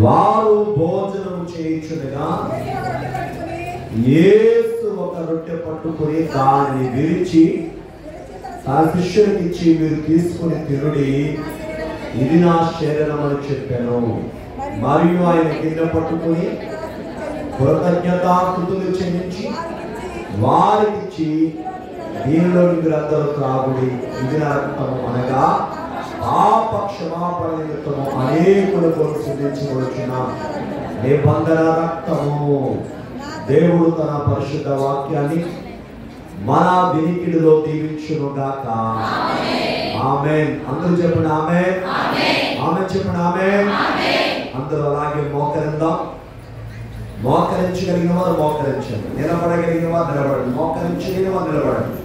వారు భోజనం చేయుచుండగా యేసు ఒక రొట్టె పట్టుకుని దానిని విరిచి తన శిష్యులకు ఇచ్చి, మీరు తీసుకుని తినుడి, ఇది నా శరీరం అని చెప్పాను. మరియు ఆయన గిన్నె పట్టుకుని కృతజ్ఞతాస్తుతులు చెల్లించి వారికిచ్చి, దీనిలో మీరందరూ త్రాగుడి, ఇది నా రక్తము, అనగా పాప క్షమాపణ నిమిత్తము అనేకుల కొరకు సిద్ధించబడుచున్న నిబంధన రక్తము. దేవుడు తన పరిశుద్ధ వాక్యాన్ని మన వినికిడిలో దీవించును గాక. ఆమేన్. అందరూ చెప్పండి ఆమేన్. ఆమేన్ చెప్పండి ఆమేన్. అందరూ అలాగే మోకరిద్దాం. మోకరించగలిగిన వారు మోకరించండి, నిలబడగలిగిన వారు నిలబడండి, మోకరించగలిగిన వారు నిలబడండి.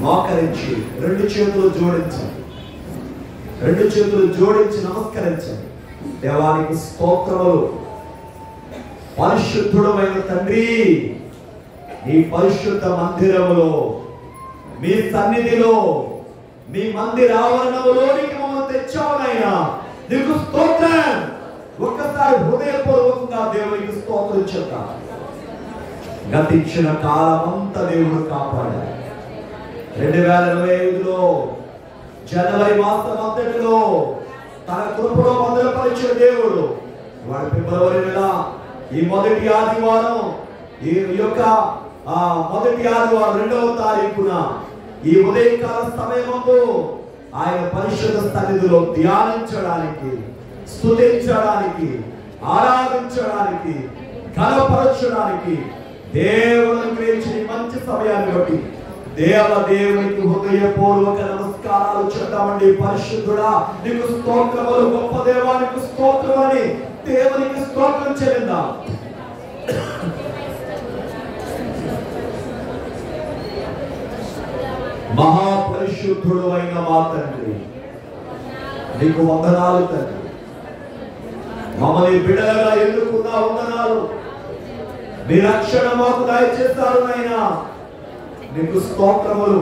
మోకరించి రెండు చేతులు జోడించండి, రెండు చేతులు జోడించి నమస్కరించండి. దేవానికి స్తోత్రములు. పరిశుద్ధుడమైన తండ్రి, నీ పరిశుద్ధ మందిరములో, మీ సన్నిధిలో, మీ మందిర ఆవరణములోనికి మమ్మల్ని తెచ్చావునైనా నీకు స్తోత్రం. ఒక్కసారి హృదయపూర్వకంగా దేవునికి స్తోత్రం చెప్తాం. గతించిన కాలం అంతా దేవుడు కాపాడాడు. 2025లో జనవరి మాసం అంతటిలో తన కృపలో భద్రపరిచిన దేవుడు వాడు ఫిబ్రవరి నెల ఈ మొదటి ఆదివారం, ఈ యొక్క మొదటి ఆదివారం 2వ తారీఖున ఈ ఉదయకాల సమయమందు ఆయన పరిశుద్ధ సన్నిధిలో ధ్యానించడానికి, స్తుతించడానికి, ఆరాధించడానికి, ఘనపరచడానికి దేవుని గురించి మంచి సమయాన్ని బట్టి దేవునికి హృదయపూర్వక నమస్కారాలు చెప్తామండి. పరిశుద్ధుడా నీకు స్తోత్రములు, గొప్ప దేవానికి స్తోత్రం అని దేవునికి స్తోత్రం చెల్లిద్దాం. మహాపరిశుద్ధుడు అయిన మా తండ్రి, నీకు వందనాలు తండ్రి. మమ్మల్ని బిడ్డలుగా ఎన్నుకున్న వందనాలు. మీ రక్షణ మాకు దయచేస్తారు నాయనా, నీకు స్తోత్రములు.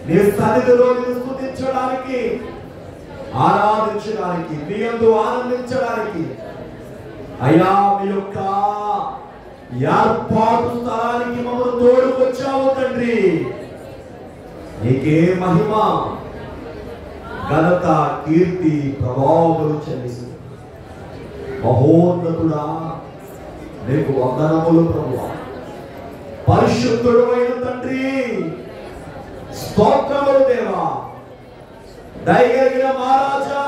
నీ సన్నిధిలో నిన్ను స్తుతించడానికి, ఆరాధించడానికి, నీ యందు ఆనందించడానికి అయ్యా మీ యొక్క ఏర్పాటు స్థలానికి మమ్మల్ని తోడుకొచ్చావు తండ్రి. నీకే మహిమ, ఘనత, కీర్తి, ప్రభావములు చెల్లిస్తుంది. మహోన్నతుడా నీకు వందనములు ప్రభువా. పరిశుద్ధుడు అయిన తండ్రి, స్తోత్రములు దేవా. దయగలిగిన మహారాజా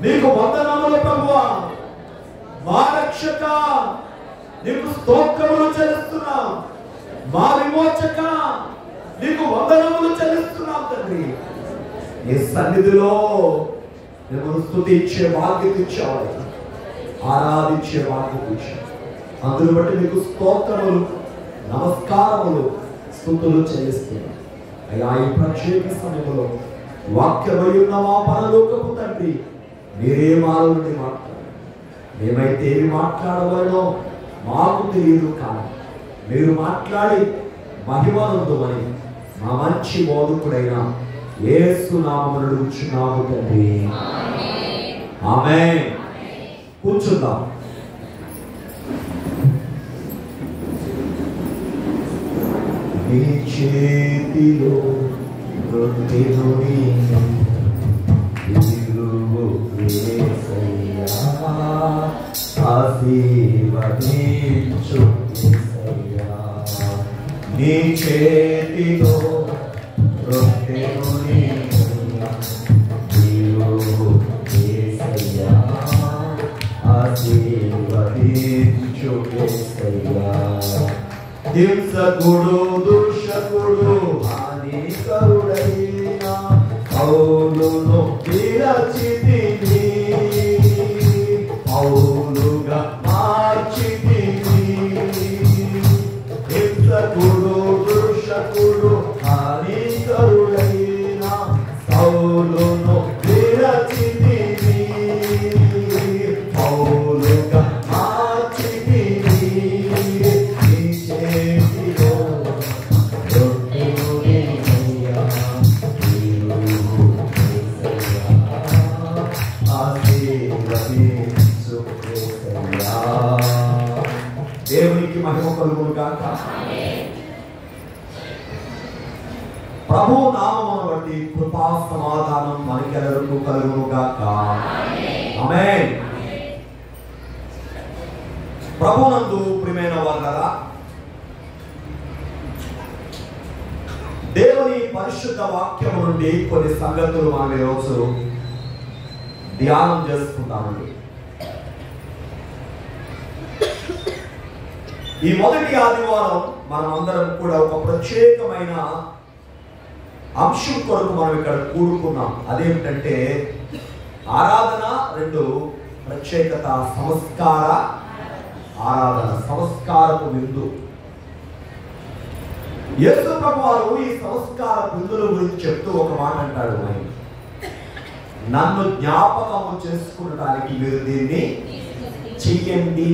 నీకు వందనములు ప్రభువా. మా రక్షక నీకు స్తోత్రములు చెల్లిస్తున్నాం. మా విమోచక నీకు వందనములు చెల్లిస్తున్నాం తండ్రి. నీ సన్నిధిలో మిమ్మల్ని స్తుతించే బాధ్యత ఇచ్చావు, ఆరాధించే బాధ్యత ఇచ్చావు. అందును బట్టి నీకు స్తోత్రములు, నమస్కారములు, స్తుతులు చెల్లిస్తున్నాం. అయ్యా ఈ ప్రత్యేక సమయంలో వాక్యమై ఉన్న మా పరలోకపు తండ్రి, మీరే మాలో నుండి మాట్లాడు. మేమైతే ఏమి మాట్లాడవలనో మాకు తెలియదు, కానీ మీరు మాట్లాడి మహిమనందుమని మా మంచి బోధకుడైన యేసు నామమున అడుగుచున్నాము తండ్రి. ఆమేన్. కూర్చుందాం. నీ చేతిలో రొట్టెను నీవు యేసయ్యా, ఆశీర్వదించు యేసయ్యా. నీ చేతిలో రొట్టెను నీవు యేసయ్యా, ఆశీర్వదించు యేసయ్యా. హింసకుడు, దూషకుడు, హానికరుడైన పౌలును విరచితివి, పౌలుగా మార్చితివి. హింసకుడు, దూషకుడు, హానికరుడైన పౌలును విరచితివి, పౌలుగా మార్చితివి. నీ చేతిలో రొట్టెను నీవు మహిమ కలుగును గాక. ప్రభు నామమును బట్టి కృపా సమాధానం మనకెల్లరికీ కలుగును గాక. ఆమేన్. ప్రభునందు ప్రియమైన వారలారా, దేవుని పరిశుద్ధ వాక్యము నుండి కొన్ని సంగతులు మనం ఈరోజు ధ్యానం చేసుకుంటామండి. ఈ మొదటి ఆదివారం మనమందరం కూడా ఒక ప్రత్యేకమైన అంశం కొరకు మనం ఇక్కడ కూడుకున్నాం. అదేమిటంటే ఆరాధన, రెండు ప్రత్యేకత, సంస్కార ఆరాధన, సంస్కారపు విందు. యేసు ప్రభువారు ఈ సంస్కార విందుల గురించి చెప్తూ ఒక మాట అంటాడు, నన్ను జ్ఞాపకము చేసుకునడానికి మీరు దీన్ని చెయ్యండి.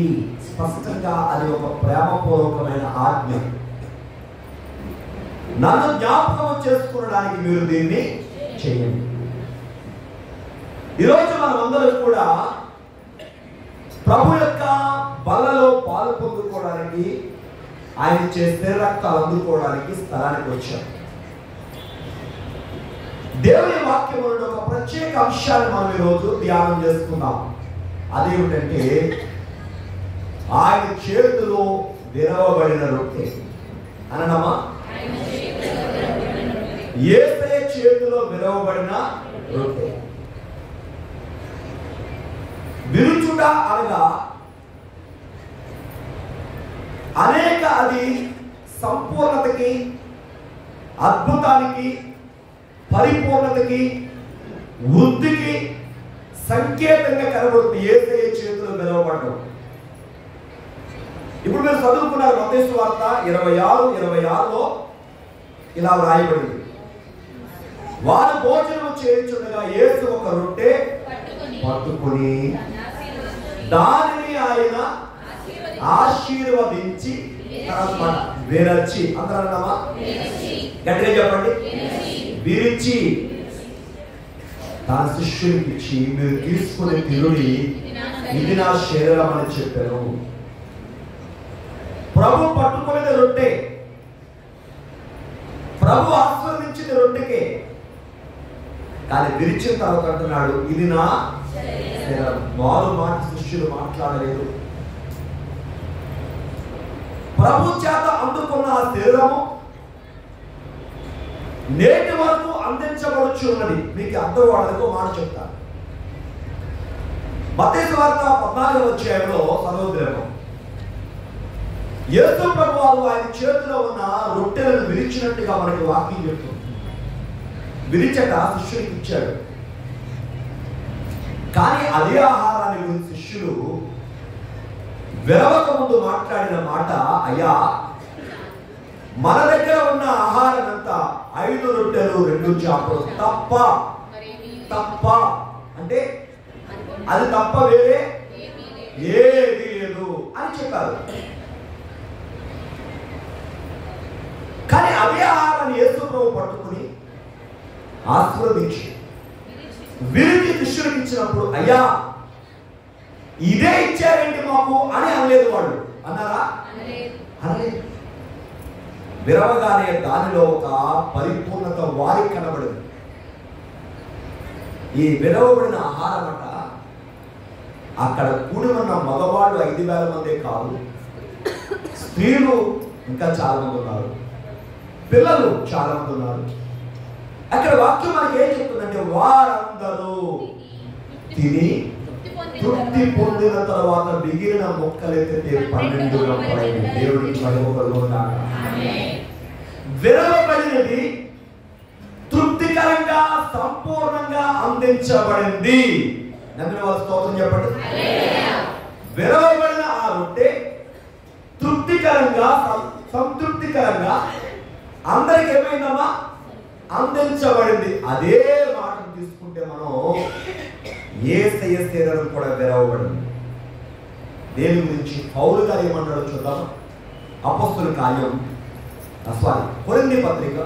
స్పష్టంగా అది ఒక ప్రేమపూర్వకమైన ఆజ్ఞ. నన్ను జ్ఞాపకం చేసుకునడానికి మీరు దీన్ని చేయండి. ఈరోజు మనమందరం కూడా ప్రభు యొక్క బలలో పాలు పొందుకోవడానికి, ఆయన చేసే రక్తాలు అందుకోవడానికి స్థలానికి వచ్చాం. దేవుని వాక్యం నుండి ఒక ప్రత్యేక అంశాన్ని మనం ఈరోజు ధ్యానం చేసుకున్నాం. అదేమిటంటే ఆయన చేతిలో విరవబడిన రొట్టె అనడమా, యేసయ్య చేతిలో విరవబడిన రొట్టె. విరుచుట అనగా అనేక, అది సంపూర్ణతకి, అద్భుతానికి, పరిపూర్ణతకి, వృద్ధికి సంకేతంగా కనబడుతుంది యేసయ్య చేతిలో విరవబడడం. ఇప్పుడు మీరు చదువుకున్నారు మత్తయి సువార్త 26:26లో ఇలా వ్రాయబడింది, వారు భోజనం చేయించుండగా యేసు ఒక రొట్టె పట్టుకొని దానిని ఆయన ఆశీర్వదించి విరచి, అందరన్నామా గట్టిగా చెప్పండి, విరిచి తన శిష్యునికి ఇచ్చి, మీరు తీసుకుని తిరుడి, ఇది నా శరీరం అని చెప్పారు. ప్రభు పట్టుకునేది రొట్టె, ప్రభు ఆశీర్వదించింది రొట్టెకే, కానీ విరిచిన తర్వాత అంటున్నాడు ఇది నా శరీరం. వారు మాట శిష్యులు మాట్లాడలేదు. ప్రభు చేత అందుకున్న ఆ శరీరము నేటి వరకు అందించబడుచు ఉన్నది. మీకు అర్థం వాళ్ళకు మాట చెప్తాను. మత్తయి సువార్త 14వ అధ్యాయంలో చదువుతున్నాము. యేసు ప్రభువారు ఆయన చేతిలో ఉన్న రొట్టెలను విరిచినట్టుగా మనకి వాక్యం చెప్తుంది. విరిచట శిష్యునికి ఇచ్చాడు. కానీ అదే ఆహారాన్ని గురించి శిష్యులు విరవక ముందు మాట్లాడిన మాట, అయ్యా మన దగ్గర ఉన్న ఆహారం అంతా 5 రొట్టెలు 2 చేపలు తప్ప, తప్ప అంటే అది తప్ప వేరే ఏది లేదు అని చెప్పారు. కానీ అదే ఆహారాన్ని యేసు ప్రభు పట్టుకుని ఆశీర్వదించి విరిచి శిష్యులకు ఇచ్చినప్పుడు, అయ్యా ఇదే ఇచ్చారేంటి మాకు అని అనలేదు. వాళ్ళు అన్నారా? అనలేదు. విరవగానే దానిలో ఒక పరిపూర్ణత వారికి కనబడింది. ఈ విరవబడిన ఆహారం అట అక్కడ కూడి ఉన్న మగవాళ్ళు 5,000 మందే కాదు, స్త్రీలు ఇంకా చాలా మంది ఉన్నారు, పిల్లలు చాలా మంది ఉన్నారు. అక్కడ వాక్యం మనకి ఏం చెప్తుందంటే, వారందరూ తిని తృప్తి పొందిన తర్వాత మిగిలిన మొక్కలెత్తితే 12 గంపలైన దేవుడికి మహిమ. విరవబడినది తృప్తికరంగా, సంపూర్ణంగా అందించబడింది. నమ్మిన వాళ్ళ స్తోత్రం చెప్పండి. విరవబడిన ఆ రొట్టె తృప్తికరంగా, సంతృప్తికరంగా అందరికి ఏమైందమ్మా? అందించబడింది. అదే మాటను తీసుకుంటే మనం యేసయ్య శరీరం కూడా విరవబడింది. దేని గురించి పౌలు గారు ఏమన్నాడో చూద్దాం. అపొస్తలుల కార్యం, కొరింథీ పత్రిక,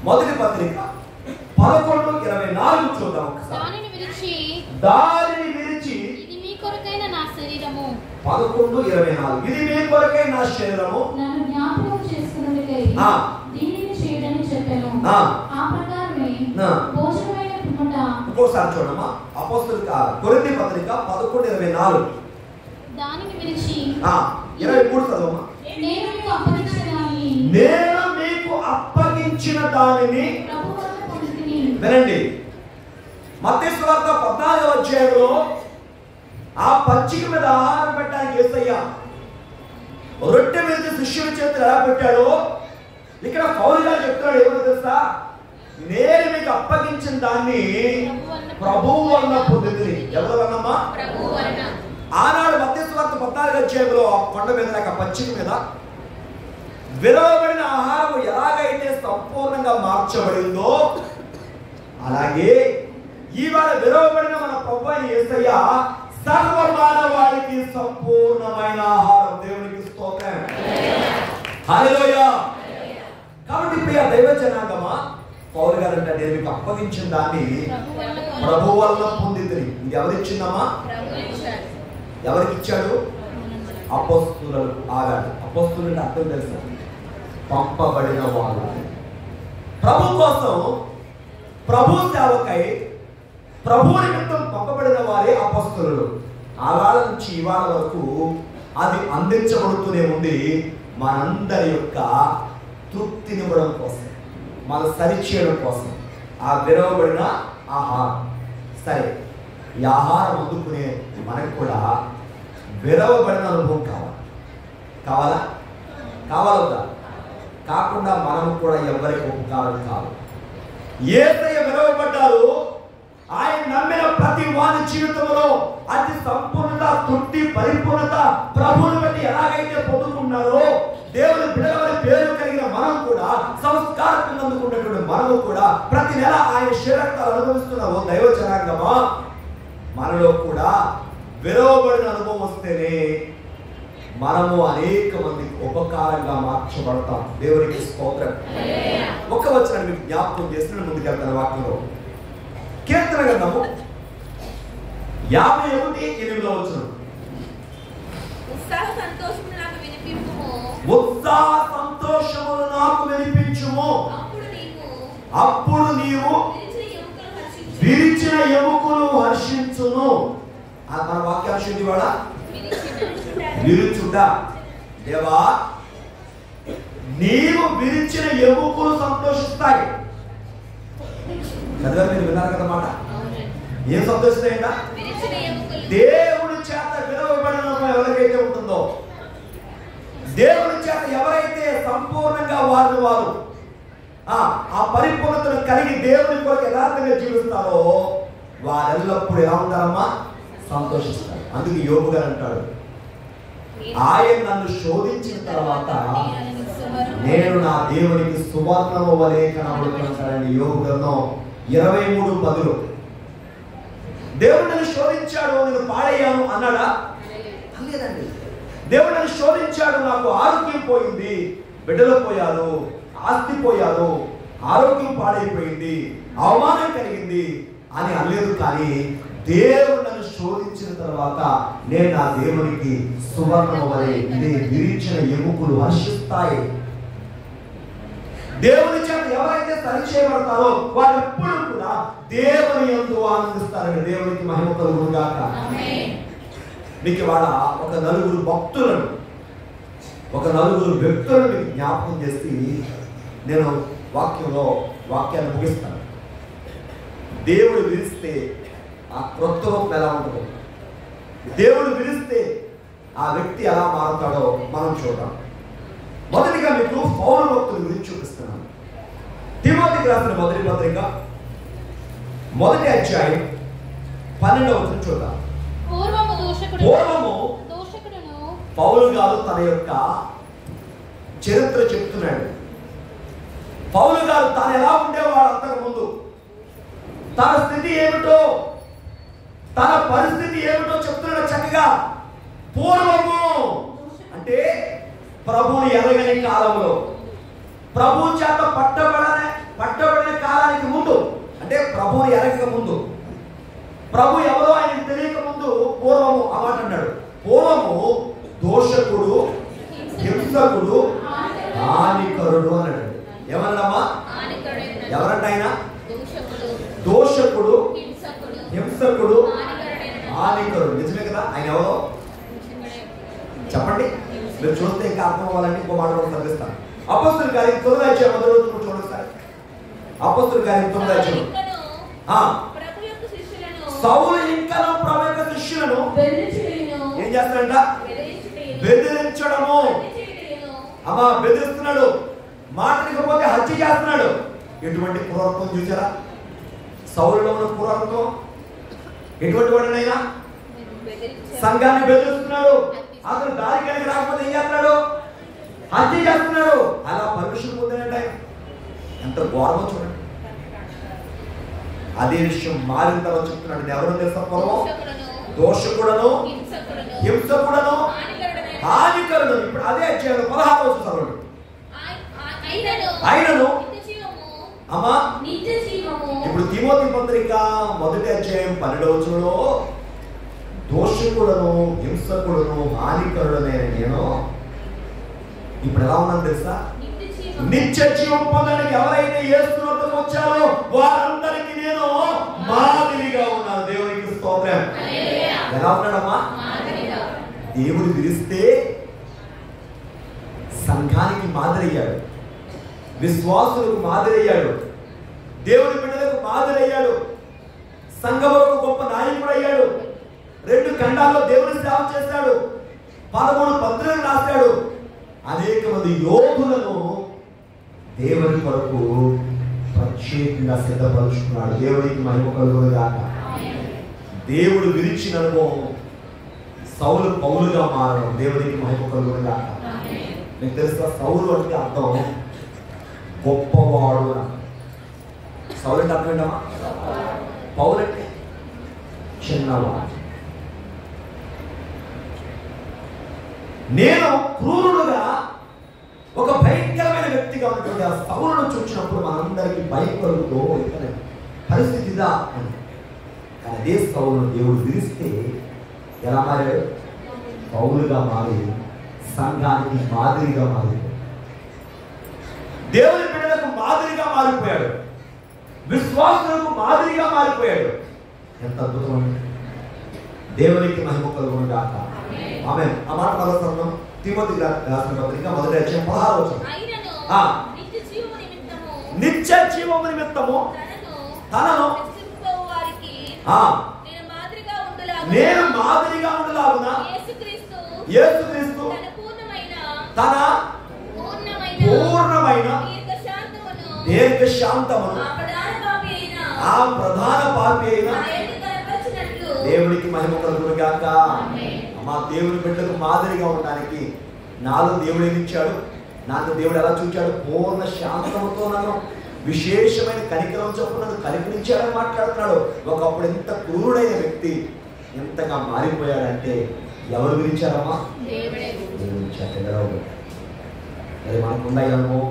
మొదటి పత్రిక 11:24 చూద్దాం ఒకసారి. దానిని విరిచి ఇది మీ కొరకైన నా శరీరము, 11:24 ఇది మీ కొరకే నా శరీరము నన్ను జ్ఞాపకం చేసుకున్నట్లే దీనిని చేయడని చెప్పాను. ఆ ప్రకారమే భోజనమైన పిమ్మట ఇంకోసారి చూడమ్మా. అపోస్తలుల కొరింథీ పత్రిక 11:24 దానిని విరిచి 23 చదవమ్మా. నేను మీకు అప్పగించిన దానిని ప్రభువు వలన పొందితిని. వినండి, మత్తయి సువార్త 14వ అధ్యాయంలో ఆ పచ్చిక మీద ఆహారం పెట్టడానికి యేసయ్య రొట్టె మీద శిష్యుల చేతులు ఎలా పెట్టాడో ఇక్కడ పౌలు గారు చెప్తున్నాడు. ఏమో తెలుసా? నేను మీకు అప్పగించిన దాన్ని ప్రభువు వలన పొందితిని. ఎవరి వలనమ్మా? ప్రభువు వలన. ఆనాడు మత్తయి సువార్త 14వ అధ్యాయంలో ఆ కొండ మీద లేక పచ్చిక మీద విరవబడిన ఆహారం ఎలాగైతే సంపూర్ణంగా మార్చబడిందో అలాగే ఈవేళ విరవబడిన మన ప్రభువైన యేసయ్య సర్వమానవాళికి సంపూర్ణమైన ఆహారం. దేవునికి స్తోత్రం. హల్లెలూయా. కాబట్టి ప్రియ దైవ జనాంగమా, పౌలు గారు అంటే నేను మీకు అప్పగించిన దాన్ని ప్రభువు వలన పొందితిని. ఇది ఎవరిచ్చిందమ్మా? ఎవరికి ఇచ్చాడు? అపోస్తలులు. ఆగాడు. అపోస్తలులు అర్థం తెలుసా? పంపబడిన వాళ్ళు. ప్రభు కోసం, ప్రభు సేవకై, ప్రభు నిమిత్తం పంపబడిన వారే అపోస్తలులు. ఆవాళ్ళ నుంచి ఇవాళ వరకు అది అందించబడుతూనే ఉంది. మనందరి యొక్క తృప్తినివ్వడం కోసం, మన సరిచేయడం కోసం ఆ విరవబడిన ఆహారం. సరే, ఈ ఆహారం అందుకునే మనకు కూడా విరవబడిన అనుభవం కావాలి. కావాలా? కావాలవుతా? కాకుండా మనం కూడా ఎవరికి ఉపకారం కాదు. యేసయ్య విరవబడ్డారు. ఆయన నమ్మిన ప్రతి వారి జీవితంలో అతి సంపూర్ణత, తృప్తి, పరిపూర్ణత ప్రభువుని బట్టి ఎలాగైతే పొందుకున్నారో దేవుని బిడ్డలని పేరు కలిగిన మనం కూడా, సంస్కారం అందుకున్నటువంటి మనము కూడా ప్రతి నెల ఆయన శరీరాలు అనుభవిస్తున్నాము. దైవ జనాంగమా, మనలో కూడా విరవబడిన అనుభవం వస్తేనే మనము అనేక మందికి ఉపకారంగా మార్చబడతాం. దేవునికి స్తోత్రం. ఒక్క వచనాన్ని మీకు జ్ఞాపకం చేసిన ముందుకెళ్తాను వాక్యంలో. కీర్తన గ్రంథము 51:8 వచనం. ఉత్సాహ సంతోషములు నాకు వినిపించుము. ఉత్సాహ సంతోషములు నాకు వినిపించుము. అప్పుడు నీవు విరిచిన ఎముకలు హర్షించును. మన వాక్యాంశం ఇవాళ విరుచుట. దేవా, నీవు విరిచిన ఎముకలు సంతోషిస్తాయి. చదివా? మీరు విన్నారు కదన్నమాట. ఏం సంతోషిస్తాయంట? దేవుడి చేత విరవబడిన ఎవరికైతే ఉంటుందో, దేవుడి చేత ఎవరైతే సంపూర్ణంగా వారు ఆ పరిపూర్ణతను కలిగి దేవుని కొరకు యథార్థంగా జీవిస్తారో వారెల్లప్పుడు ఎలా ఉంటారమ్మా? సంతోషిస్తారు. అందుకే యోబు గారు అంటాడు, ఆయన నన్ను శోధించిన తర్వాత నేను నా దేవునికి సువర్ణము వలె కనబడుతున్నానని యోబు గ్రంథం 23:10. దేవుడు నన్ను శోధించాడు, నేను పాడయ్యాను అన్నాడా? లేదండి. దేవుడు నన్ను శోధించాడు, నాకు ఆరోగ్యం పోయింది, బిడ్డలు పోయారు, ఆస్తి పోయారు, ఆరోగ్యం పాడైపోయింది, అవమానం కలిగింది అని అనలేదు. కానీ దేవుడు నన్ను శోధించిన తర్వాత నేను నా దేవునికి సువర్ణము వలె ఇదే విరిచిన ఎముకలు హర్షిస్తాయి. దేవుని చేత ఎవరైతే సరిచేయబడతారో వారు ఎప్పుడు కూడా దేవుని యందు ఆనందిస్తారని దేవునికి మహిమ కలుగును గాక. మీకు ఇవాళ ఒక నలుగురు భక్తులను, ఒక నలుగురు వ్యక్తులను మీకు జ్ఞాపకం చేసి నేను వాక్యాన్ని ముగిస్తాను. దేవుడు విరిస్తే ఆ క్రొత్త రూపం ఎలా ఉంటుందో, దేవుడు విరిస్తే ఆ వ్యక్తి ఎలా మారుతాడో మనం చూద్దాం. మొదటిగా మీకు పౌలు భక్తుల గురించి చూపిస్తున్నాను. తిమోతికి రాసిన మొదటి పత్రిక 1వ అధ్యాయం 12వ వచనం చూద్దాం. పూర్వము పౌలు గారు తన యొక్క చరిత్ర చెప్తున్నాడు. పౌలు గారు తాను ఎలా ఉండేవాడు అంతకు ముందు, తన స్థితి ఏమిటో, తన పరిస్థితి ఏమిటో చెప్తున్నాడు చక్కగా. పూర్వము అంటే ప్రభువుని ఎరగని కాలంలో, ప్రభు చేత పట్టబడిన కాలానికి ముందు, అంటే ప్రభువుని ఎరగక ముందు, ప్రభు ఎవరో ఆయనకు తెలియక ముందు పూర్వము అన్నమాట అన్నాడు. పూర్వము దోషకుడు, హింసకుడు, హానికరుడు అన్నాడు. ఏమన్నాడమ్మా? ఎవరంట ఆయన? దోషకుడు, హింసకుడు, హానికరుడు. నిజమే కదా? ఆయన ఎవరో చెప్పండి. మీరు చూస్తే ఇంకా అర్థం అవ్వాలని ఇంకో మాట కూడా చదివిస్తాను. అపోస్తలుల కార్యం 9వ అధ్యాయం మొదటి రోజు చూడండి సార్. అపోస్తలుల కార్యం 9వ అధ్యాయం. సౌలు ఇంకను ప్రభు యొక్క శిష్యులను ఏం చేస్తాడంట? బెదిరించడము. అమ్మా బెదిరిస్తున్నాడు, మాట్లాడకపోతే హత్య చేస్తున్నాడు. ఎటువంటి క్రూరత్వం చూసారా సౌలులో ఉన్న క్రూరత్వం? ఎటువంటి వాడినైనా సంఘాన్ని బెదిరిస్తున్నాడు. అతను దారి కలిగి రాకపోతే ఏం చేస్తున్నాడు? హత్య చేస్తున్నాడు. అలా పర్మిషన్ పొందాడంటే ఎంత ఘోరమో చూడండి. అదే విషయం మారిన తర్వాత చెప్తున్నాడు. ఎవరు తెలుసా? పూర్వం దోషకుడను, హింసకుడను, హానికరుడు. ఇప్పుడు అదే అధ్యాయం 16వ చదవండి. ఆయనను అమ్మా ఇప్పుడు తిమోతి పత్రిక 1వ అధ్యాయం 12వ వచనంలో దోషకుడను, హింసకుడను, హానికరుడనైన నేను ఇప్పుడు ఎలా ఉన్నాను తెలుసా? నిత్య జీవం పొందడానికి ఎవరైతే యేసు వద్దకు వచ్చారో వారందరికీ నేను మాదిరిగా ఉన్నాను. దేవునికి స్తోత్రం. ఎలా ఉన్నాడమ్మా? దేవుడు విరిస్తే సంఘానికి మాదిరయ్యాడు, విశ్వాసులకు మాదిరయ్యాడు, దేవుడి బిడ్డలకు మాదిరయ్యాడు, సంఘములకు గొప్ప నాయకుడు అయ్యాడు. 2 ఖండాల్లో దేవుని సేవ చేశాడు, 13 పత్రికలు రాశాడు, అనేక మంది యోధులను దేవుని కొరకు ప్రత్యేకంగా సిద్ధపరుచుకున్నాడు. దేవునికి మహిమ కలుగును గాక. దేవుడు విరిచిన అనుభవం సౌలు పౌలుగా మారడం. దేవునికి మహిమ కలుగును గాక. మీకు తెలుసా సౌలు అంటే అర్థం గొప్పవాడు. సౌలు అంటే అర్థం ఏంటమ్మా? పౌలు అంటే చిన్నవాడు. నేను క్రూరుడుగా ఒక భయంకరమైన వ్యక్తిగా ఉన్నటువంటి ఆ సౌలును చూసినప్పుడు మనందరికీ భయం కలుగుతూ పరిస్థితి ఇదా అని. కానీ అదే సౌలును దేవుడు విరిస్తే ఎలా మారాడు? పౌలుగా మారి సంఘానికి మాదిరిగా మారిపోయాడు. దేవుని బిడ్డలకు మాదిరిగా మారిపోయాడు, విశ్వాసులకు మాదిరిగా మారిపోయాడు. ఎంత అద్భుతం! దేవునికి మహిమ కలుగును గాక. ఆమేన్. ఆ మాట చదువుతున్నాం. తిమోతికి రాసిన పత్రిక 1వ అధ్యాయం 16వ వచనం. నిత్య జీవము నిమిత్తము తనను నేను మాదిరిగా ఉండలాగున యేసుక్రీస్తు తన పూర్ణమైన దీర్ఘశాంతమును ఆ ప్రధాన పాపి అయిన దేవుడికి మహిమ కలుగును గాక. మా దేవుని బిడ్డకు మాదిరిగా ఉండడానికి నాలో దేవుడు ఏమి ఇచ్చాడు? నాకు దేవుడు ఎలా చూచాడు? పూర్ణ శాంతముతో నన్ను విశేషమైన కనికరం చొప్పున నన్ను కనికరించాడని మాట్లాడుతున్నాడు. ఒకప్పుడు ఎంత క్రూరుడైన వ్యక్తి ఎంతగా మారిపోయాడంటే ఎవరు గురించారమ్మా? అది మనకు ఉన్నాయి అనుభవం.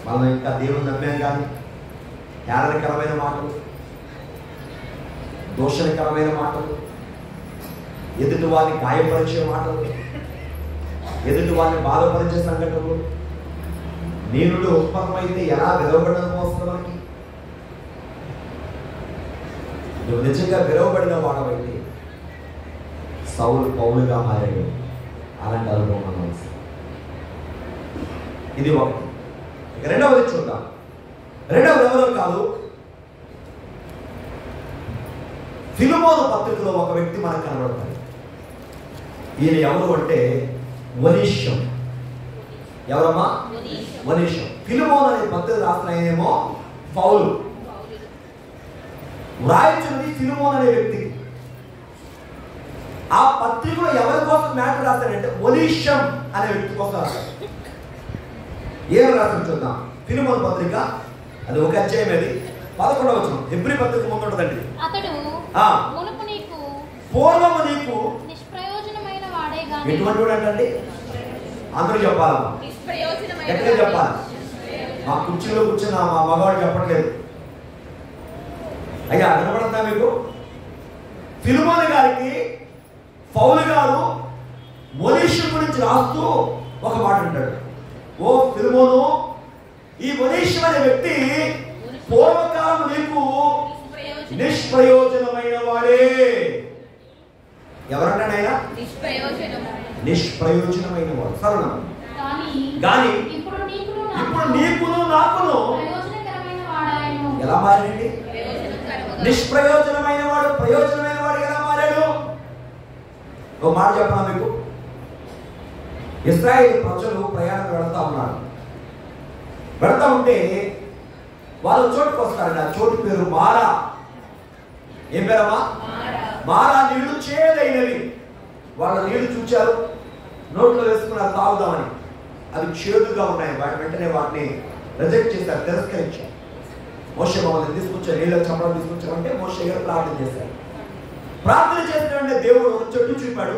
మనం ఇంకా దేవుని నమ్మాం కానీ హేళనకరమైన మాటలు, దోషణకరమైన మాటలు, ఎదుటి వారిని గాయపరిచే మాటలు, ఎదుటి వారిని బాధపరిచే సంఘటనలు, నీ నుండి ఉత్పన్నమైతే ఎలా విలువబడడం వస్తుంది మనకి? నువ్వు నిజంగా విలువబడిన వాడవైతే సౌలు పౌలుగా మారాడు. అలాంటి అనుభవం మనం ఇది ఒకటి. ఇక రెండవది చూద్దాం. రెండవది ఎవరో కాదు, ఫిలిమోను పత్రికలో ఒక వ్యక్తి మనకు కనబడతాడు. ఈయన ఎవరు అంటే వనీష్యం. ఎవరమ్మా? వనీష్యం. ఫిలిమోను అనే పత్రిక రాసిన ఆయనేమో పౌలు. వ్రాయించినది ఫిలిమోను అనే వ్యక్తి. ఆ పత్రికలో ఎవరి కోసం మ్యాటర్ రాస్తాడంటే వనీష్యం అనే వ్యక్తి కోసం రాస్తాడు. ఏం రాస్తాడు చూద్దాం. ఫిలిమోను పత్రిక అది 1వ అధ్యాయం, అది 11వ వచనం. హెబ్రీ పత్రిక ముందు ఉంటుందండి. పూర్వము నీకు నిష్ప్రయోజనమైన వాడే గాని ఎటువంటి వాడు అంటే అందరూ చెప్పాలమ్మా. ఎక్కడ చెప్పాలి? మా కుర్చీలో కూర్చున్న మా మగవాడు చెప్పట్లేదు. అయ్యా వినపడుతుందా మీకు? ఫిలిమోను గారికి పౌలు గారు ఒనేషియం గురించి రాస్తూ ఒక మాట అంటాడు, ఓ ఫిలిమోను, ఈ ఒనేషియం అనే వ్యక్తి పూర్వకాలం నీకు నిష్ప్రయోజనమైన వాడే. ఎవరంటాడు ఆయన? నిష్ప్రయోజనమైన వాడు. సరేనా? కానీ ఇప్పుడు నీకును నాకును ఎలా మారాడండి? నిష్ప్రయోజనమైన వాడు ప్రయోజనమైన వాడు ఎలా మారాడు? ఒక మాట చెప్పనా మీకు. ఇశ్రాయేలు ప్రజలు ప్రయాణం వెళ్తా ఉంటే వాళ్ళు చోటుకు వస్తారండి. ఆ చోటు పేరు మారా. ఏం పేరమ్మా? మారా. నీళ్లు చేదైనవి. వాళ్ళ నీళ్లు చూచారు, నోట్లో వేసుకున్నారు తాగుదామని. అవి చేదుగా ఉన్నాయి. వెంటనే వాటిని రిజెక్ట్ చేశారు, తిరస్కరించారు. మోషే మమ్మల్ని తీసుకొచ్చారు, నీళ్ళకి చంపడం తీసుకొచ్చారంటే మోషే గారు ప్రార్థన చేశారు. ప్రార్థన చేసిన దేవుడు చెట్టు చూపాడు.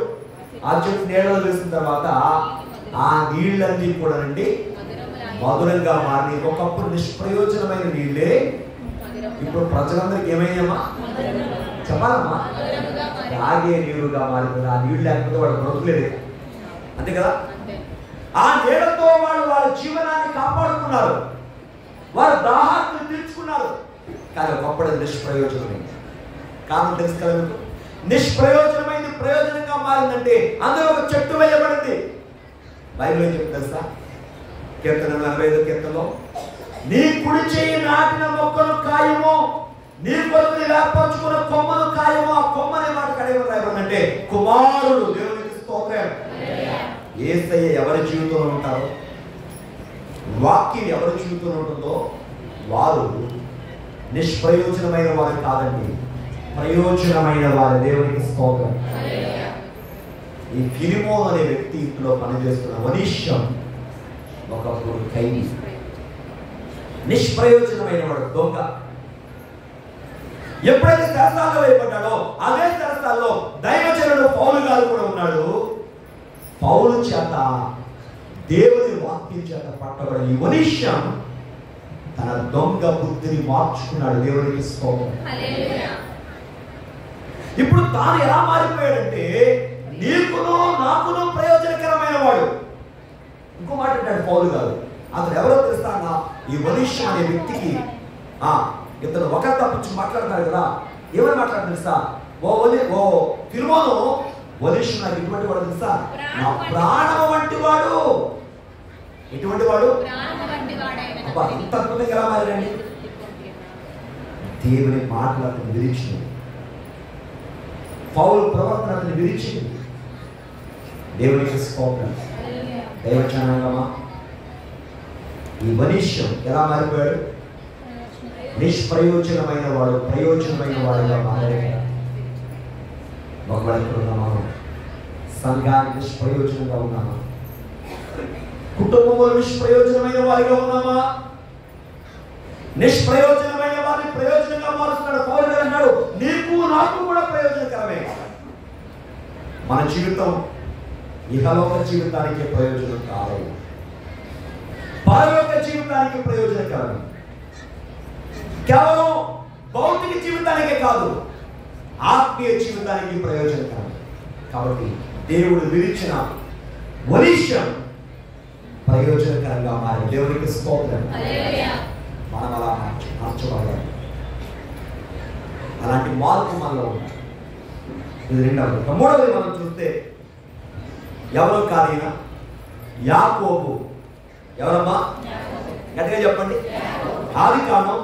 ఆ చెట్టు నీళ్ళలో వేసిన తర్వాత ఆ నీళ్ళన్నీ కూడా అండి మధురంగా మారి, ఒకప్పుడు నిష్ప్రయోజనమైన నీళ్ళే ఇప్పుడు ప్రజలందరికీ ఏమయ్యామా చెప్పాలమ్మా? తాగే నీరుగా మారింది. ఆ నీళ్ళు లేకపోతే వాడు బ్రతుకులేదు, అంతే కదా? ఆ నీళ్ళతో వాళ్ళు వాళ్ళ జీవనాన్ని కాపాడుకున్నారు, వారు దాహాన్ని తీర్చుకున్నారు. కానీ ఒకప్పుడు నిష్ప్రయోజనమైంది. కారణం తెలుసు కదా మీకు? నిష్ప్రయోజనమైంది ప్రయోజనంగా మారిందంటే అందులో ఒక చెట్టు వేయబడింది. బైబిల్ ఏం చెప్తుంది తెలుసా? కీర్తన 45 కీర్తనలో, నీ కుడి చేయి నాటిన మొక్కను కాయము, నీ కొరకు ఏర్పరచుకున్న కొమ్మను కాయము. ఆ కొమ్మనే మాట కడేమని రాయబడిందంటే కుమారుడు. దేవునికి స్తోత్రం. యేసయ్య ఎవరి జీవితంలో ఉంటారో, వాక్యం ఎవరి జీవితంలో ఉంటుందో వారు నిష్ప్రయోజనమైన వారు కాదండి, ప్రయోజనమైన వారు. దేవునికి స్తోత్రం. ఈ ఫిలిమోన్ అనే వ్యక్తి ఇంట్లో పనిచేస్తున్న ఒనేషియం ఒకప్పుడు ఖైదీ, నిష్ప్రయోజనమైన వాడు, దొంగ. ఎప్పుడైతే చెరసాలలో వేయబడ్డాడో అదే చెరసాలలో దైవజనుడు పౌలు గారు కూడా ఉన్నాడు. పౌలు చేత దేవుని వాక్యం చేత పట్టబడి ఈ ఒనేషియం తన దొంగ బుద్ధిని మార్చుకున్నాడు. దేవునికి స్తోత్రం. ఇప్పుడు తాను ఎలా మారిపోయాడంటే నీకును నాకును ప్రయోజనకరమైన వాడు. ఇంకో మాట అంటాడు పౌలు గారు, అతను ఎవరో తెలుసా? ఈ ఒనేషియం అనే వ్యక్తికి ఇతను ఒకరు తప్పించి మాట్లాడతాడు కదా, ఏమని మాట్లాడు తెలుసా? ఓ ఫిలిమోను, ఒనేషియం నాకు ఎటువంటి వాడు తెలుసా? నా ప్రాణం వంటి వాడు. ఎటువంటి వాడు? ఇంత అద్భుతంగా ఎలా మారాడండి? దేవుని మాటలు అతను విరిచింది, పౌలు ప్రవర్తన అతను విరిచింది. దేవునికి స్తోత్రం. దైవజనాంగమా, ఈ ఒనేషియం ఎలా మారిపోయాడు? నిష్ప్రయోజనమైన వాడు ప్రయోజనమైన వాడుగా మారాడు. ఒకవేళ ఇక్కడ ఉన్నామా? సంఘానికి నిష్ప్రయోజనంగా ఉన్నామా? కుటుంబంలో నిష్ప్రయోజనమైన వారిగా ఉన్నామా? నిష్ప్రయోజనమైన వారిని ప్రయోజనంగా మారుస్తున్నాడు పౌలు గారు. అన్నాడు నీకు నాకు కూడా ప్రయోజనకరమే. మన జీవితం ఇహలోక జీవితానికి ప్రయోజనం కాదు, పరలోక జీవితానికి ప్రయోజనకరం. కేవలం భౌతిక జీవితానికే కాదు, ఆత్మీయ జీవితానికి ప్రయోజనకరం. కాబట్టి దేవుడు విరిచిన ఒనేషియం ప్రయోజనకరంగా మారి. దేవునికి స్తోత్రం. మనం అలా మార్చబడాలి. అలాంటి మార్పు మనలో ఉండాలి. ఇది రెండవది. మూడవది మనం చూస్తే ఎవరో కాదైనా యాకోబు. ఎవరమ్మా? గట్టిగా చెప్పండి. ఆదికాండం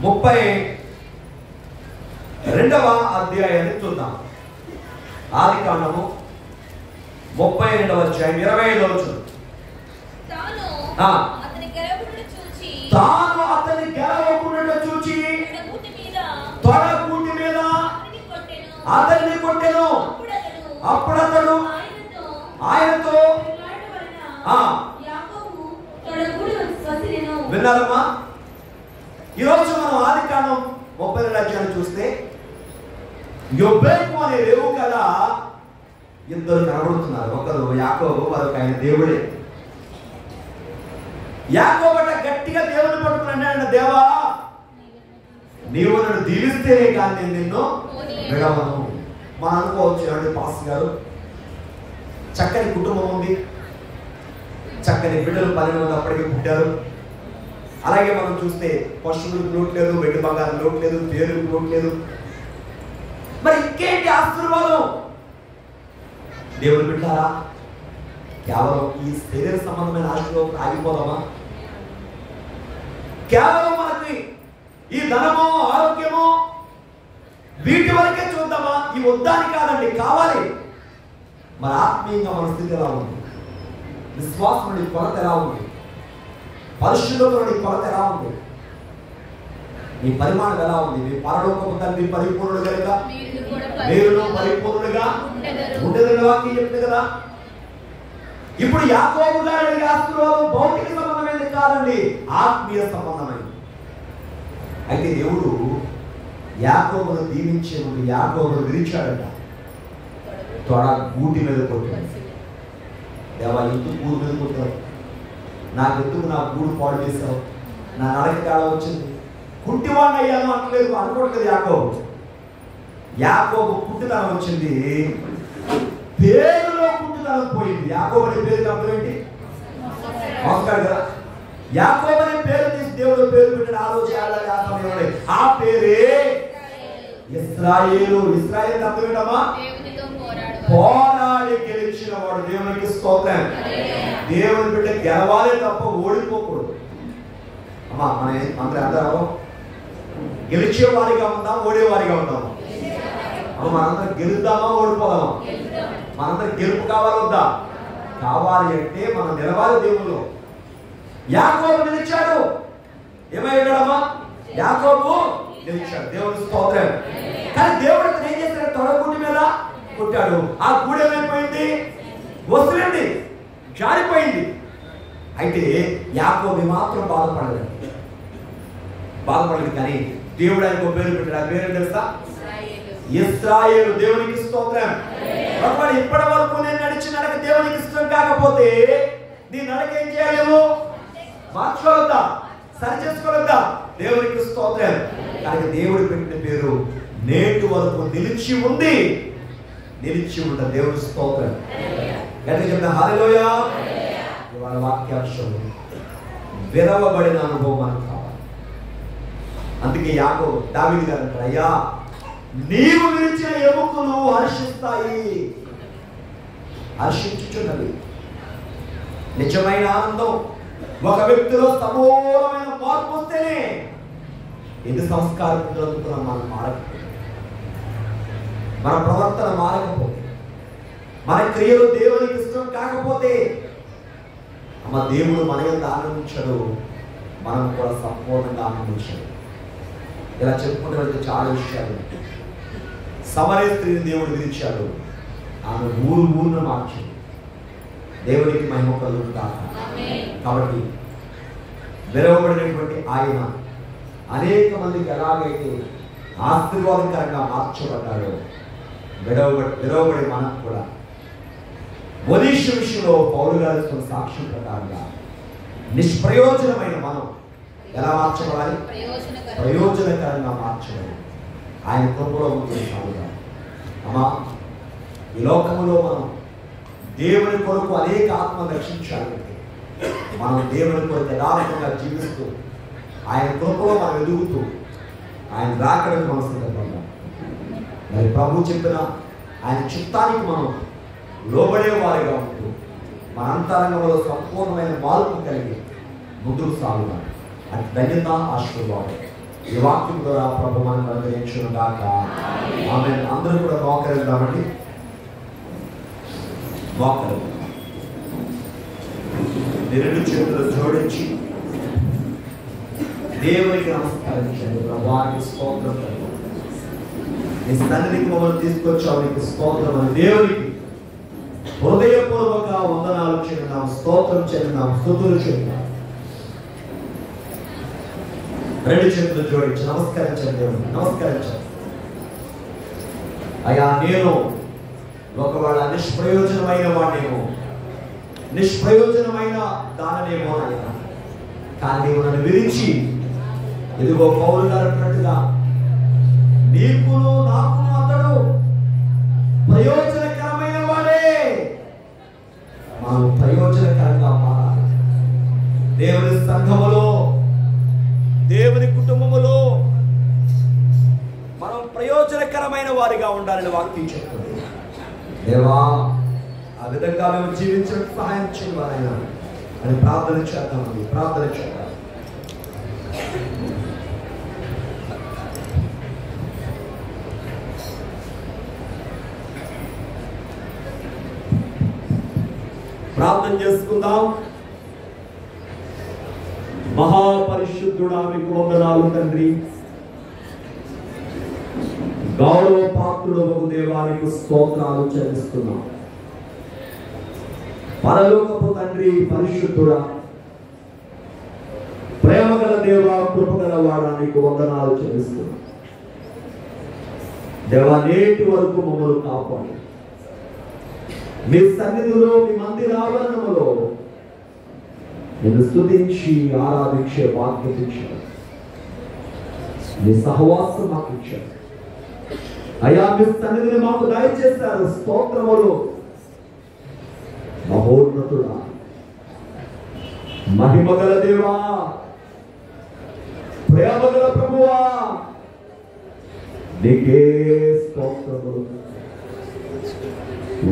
32వ అధ్యాయాన్ని చూద్దాం. ఆదికాండము 32వ అధ్యాయం 25వ వచనం. తాను అతని గెలవకుండా చూచి తొడగూటి మీద అతన్ని కొట్టెను. అప్పుడు అతడు ఆయనతో విన్నారమ్మా? ఈరోజు మనం ఆదికాండం 32వ అధ్యాయాన్ని చూస్తే యొబ్బేకు అనే రేవు కదా ఇద్దరు కనబడుతున్నారు. ఒకరు యాకోబు, మరొక ఆయన దేవుడే. యాకోబట గట్టిగా దేవుని పట్టుకున్నాడు. దేవా, నీవు నన్ను దీవిస్తేనే కానీ నేను నిన్ను విడవను. మనం అనుకోవచ్చు ఏమంటే పాస్టర్ గారు చక్కని కుటుంబం ఉంది, చక్కని బిడ్డలు 12 మంది అప్పటికే పుట్టారు, అలాగే మనం చూస్తే పశువులకు లోటు లేదు, వెండి బంగారం లోటు లేదు, పేరుకు లోటు లేదు, మరి ఇంకేంటి ఆశీర్వాదం? దేవుడు బిడ్డారా, కేవలం ఈ శరీర సంబంధమైన ఆశీర్వాదం ఆగిపోదామా? కేవలం మనకి ఈ ధనమో ఆరోగ్యమో వీటి వరకే చూద్దామా? ఈ వద్దాని కాదండి, కావాలి. మరి ఆత్మీయంగా మన స్థితి ఎలా ఉంది? విశ్వాసం కొరత ఎలా ఉంది? పరిశుద్ధతలోని కొరత ఎలా ఉంది? మీ పరిమాణం ఎలా ఉంది? మీ పరలోకపు తండ్రి పరిపూర్ణుడు కనుక మీరు పరిపూర్ణుడుగా ఉండేదని వాక్యం చెప్తుంది కదా. ఇప్పుడు యాకోబు గారి ఆశీర్వాదం భౌతిక సంబంధమైనది కాదండి, ఆత్మీయ సంబంధమైనది. అయితే దేవుడు యాకోబును దీవించే ముందు యాకోబును విరిచాడట, తొడ గూటి మీద కొట్టాడు. దేవా, ఎందుకు గూడు మీద కొట్టావు? నాకెందుకు నా గూడు పాడు చేశావు? నా నడక తేడా వచ్చింది, కుంటివాడిని అయ్యాను అంటలేదు, అనుకోవట్లేదు యాకోబు. యాకోబు పుట్టుదనం వచ్చింది, పేరులో పుట్టుదనం పోయింది. యాకోబు అనే పేరు అర్థం ఏంటి? మోసగాడు కదా. యాకోబు అనే పేరు తీసి దేవుడు పేరు పెట్టాడు. ఆలోచన ఆ పేరే ఇశ్రాయేలు. ఇశ్రాయేలు అర్థం ఏంటమ్మా? పోరాడి గెలిచిన వాడు. దేవునికి స్తోత్రం. దేవుని బిడ్డ గెలవాలి తప్ప ఓడిపోకూడదు. అమ్మా, మన అందరం గెలిచే వారిగా ఉందాం, ఓడేవారిగా ఉందాం. అమ్మ, మనందరం గెలుద్దామా, ఓడిపోదామా? మనందరం గెలుపు కావాలి వద్దా? కావాలి అంటే మనం నిలవాలి దేవుళ్ళు. యాకోబు నిలిచాడు. ఏమయ్యాడమ్మా? యాకోబు నిలిచాడు. దేవుని స్తోత్రం. కానీ దేవుడు ఏం చేశాడు? తొడగుండి మీద కొట్టాడు. ఆ గూడు ఏమైపోయింది? వస్తులేండి, జారిపోయింది. అయితే యాకోబు మాత్రం బాధపడలేదు. కానీ దేవుడు ఆయనకు పేరు పెట్టాడు. ఆ పేరు తెలుసా? ఇశ్రాయేలు. దేవునికి స్తోత్రం. ఒకవేళ ఇప్పటి వరకు నేను నడిచి నడక దేవునికి ఇష్టం కాకపోతే నీ నడక ఏం చేయలేము? మార్చుకోవద్దా? సరి చేసుకోవద్దా? దేవునికి స్తోత్రం. కానీ దేవుడు పెట్టిన పేరు నేటి వరకు నిలిచి ఉంది, నిలిచి ఉన్న దేవుడి స్తోత్రం. గట్టిగా చెప్తా హల్లెలూయా. ఇవాళ వాక్యాంశం విరవబడిన అనుభవం మనకు కావాలి. అందుకే యాకోబు దావీదు గారు అంటారు, అయ్యా నీవు విరిచిన ఎముకలు హర్షిస్తాయి. హర్షించుచున్నవి. నిజమైన ఆనందం ఒక వ్యక్తిలో సమూలమైన మార్పు వస్తేనే. ఇది సంస్కారం జరుగుతున్నాం. మనం మారకపోతే, మన ప్రవర్తన మారకపోతే, మన క్రియలు దేవునికి ఇష్టం కాకపోతే, అమ్మ దేవుడు మన యొక్క ఆనందించడు, మనం కూడా సంపూర్ణంగా ఆనందించడు. ఇలా చెప్పుకుంటూ వెళ్తే చాలా విషయాలు. సమరయ స్త్రీని దేవుడు విధించాడు, ఆమె ఊరును మార్చింది. దేవుడికి మహిమ కలుగుతాక. కాబట్టి విరవబడినటువంటి ఆయన అనేక మందికి ఎలాగైతే ఆశీర్వాదకరంగా మార్చబడ్డాడో, విరవబడి మనకు కూడా మొదటి విషయంలో పౌలు గారి సాక్ష్యం ప్రకారంగా నిష్ప్రయోజనమైన మనం ఎలా మార్చబడాలి? ప్రయోజనకరంగా మార్చబడాలి. ఆయన కృపలో ఉంటుంది సాగుగా. అమ్మా, ఈ లోకంలో మనం దేవుని కొరకు అనేక ఆత్మను రక్షించాలంటే మనం దేవుని కొరకు యథార్థంగా జీవిస్తూ ఆయన కృపలో మనం ఎదుగుతూ ఆయన రాకడానికి మనం సిద్ధపడ్డాం. మరి ప్రభు చెప్పిన ఆయన చిత్తానికి మనం లోబడే వారిగా ఉంటూ మన అంతరంగంలో సంపూర్ణమైన మార్పు కలిగి ముందుకు సాగుతాం. అది ధన్యత, ఆశీర్వాదం. ఈ వాక్యం ద్వారా ప్రభు మనం అనుగ్రహించును గాక. ఆమేన్. అందరూ కూడా మోకరిద్దామండి. మోకరు రెండు చేతులు జోడించి దేవునికి నమస్కరించండి. ప్రభువానికి స్తోత్రం. నీ సన్నిధికి మమ్మల్ని తీసుకొచ్చావు, నీకు స్తోత్రం అని దేవునికి హృదయపూర్వక వందనాలు చెందినాం, స్తోత్రం చెందినాం, స్తుతులు చెందినాం. రెండు చేతులు జోడించి నమస్కరించండి. దేవునికి నమస్కరించండి. అయ్యా, నేను ఒకవేళ నిష్ప్రయోజనమైన వాడేమో, నిష్ప్రయోజనమైన దాననేమో అయ్యా, కానీ నీవు నన్ను విరించి ఇదిగో పౌలు గారు అన్నట్టుగా నీకును నాకును అతడు ప్రయోజనకరమైన వారిగా ఉండాలని వాక్యం చెప్తుంది. దేవా ఆ విధంగా మేము జీవించడానికి సహాయం చేయాలైనా అని ప్రార్థన చేద్దామండి. ప్రార్థన చేద్దాం. ప్రార్థన చేసుకుందాం. మహాపరిశుద్ధుడా మీకు వందనాలు తండ్రి. గౌరవ పాత్రుడు దేవానికి స్తోత్రాలు చెల్లిస్తున్నాం. పరలోకపు తండ్రి పరిశుద్ధుడా, ప్రేమగల దేవా, కృపగల వాడా నీకు వందనాలు చెల్లిస్తున్నాం. దేవా నేటి వరకు మమ్మల్ని కాపాడు. మీ సన్నిధిలో మీ మందిర ఆవరణములో నేను స్తుతించి ఆరాధించే భాగ్యం ఇచ్చాను. మీ సహవాసం మాకు ఇచ్చారు అయ్యా. మీ సన్నిధిని మాకు దయచేశారు. స్తోత్రములు. మహోన్నతుడా, మహిమగల దేవా, ప్రేమగల ప్రభువా, నీకే స్తోత్రములు.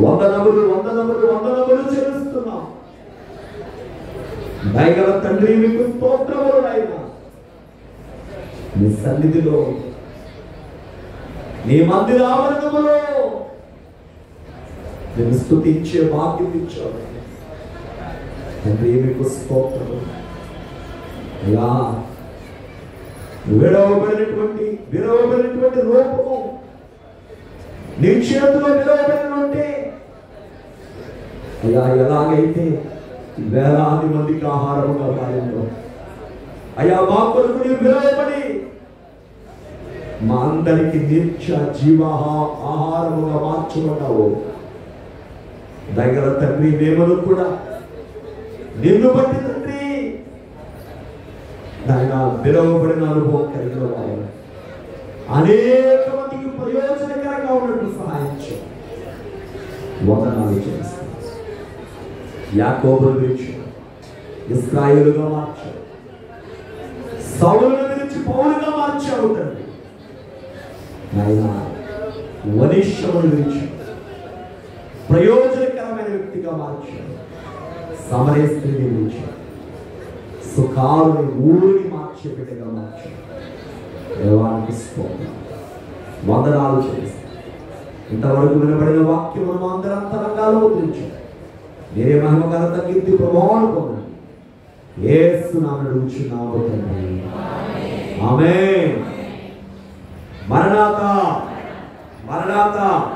వందనములు వందనములు వందనములు చెల్లిస్తున్నాం. దయగల తండ్రి మీకు స్తోత్రములు. నాయనా మీ సన్నిధిలో నీ మందిర ఆవరణములో నేను స్తుతించే భాగ్యం ఇచ్చావు తండ్రి. మీకు స్తోత్రములు. అయ్యా విరవబడినటువంటి రూపము నీ చేతిలో నిలవబడినట్టే అయ్యా, ఎలాగైతే వేలాది మందికి ఆహారముగా మారిందో అయ్యా, మా కొరకు నీ విరవబడి మా అందరికి నిత్య ఆహారముగా మార్చబడ్డావు. దగ్గర తండ్రి మేము కూడా నిన్ను బట్టి తండ్రి నాయన విరవబడిన అనుభవం కలిగిన వారు అనేక మందికి ప్రయోజనకరంగా ఉన్నట్టు సహాయం చేయండి. వందనాలు చేస్తాను. యాకోబును విడిచి ఇశ్రాయేలుగా మార్చావు. సౌలును విడిచి పౌలుగా మార్చావు తండ్రి. నాయనా వనిష్ఠమును విడిచి ప్రయోజనకరమైన వ్యక్తిగా మార్చావు. సమరయ స్త్రీని విడిచి సుఖాలుని ఊరిని మార్చే బిడ్డగా మార్చావు. దేవానికి స్తోత్రం. వందనాలు చేస్తాం. ఇంతవరకు వినబడిన వాక్యమును అందరంతరంగాలో ముద్రించాం. మీరే మహిమ ఘనత కీర్తి ప్రభావాలు పొందండి. యేసు నామమున అడుగుచున్నాము తండ్రి. ఆమేన్. మరణాత మరణాత.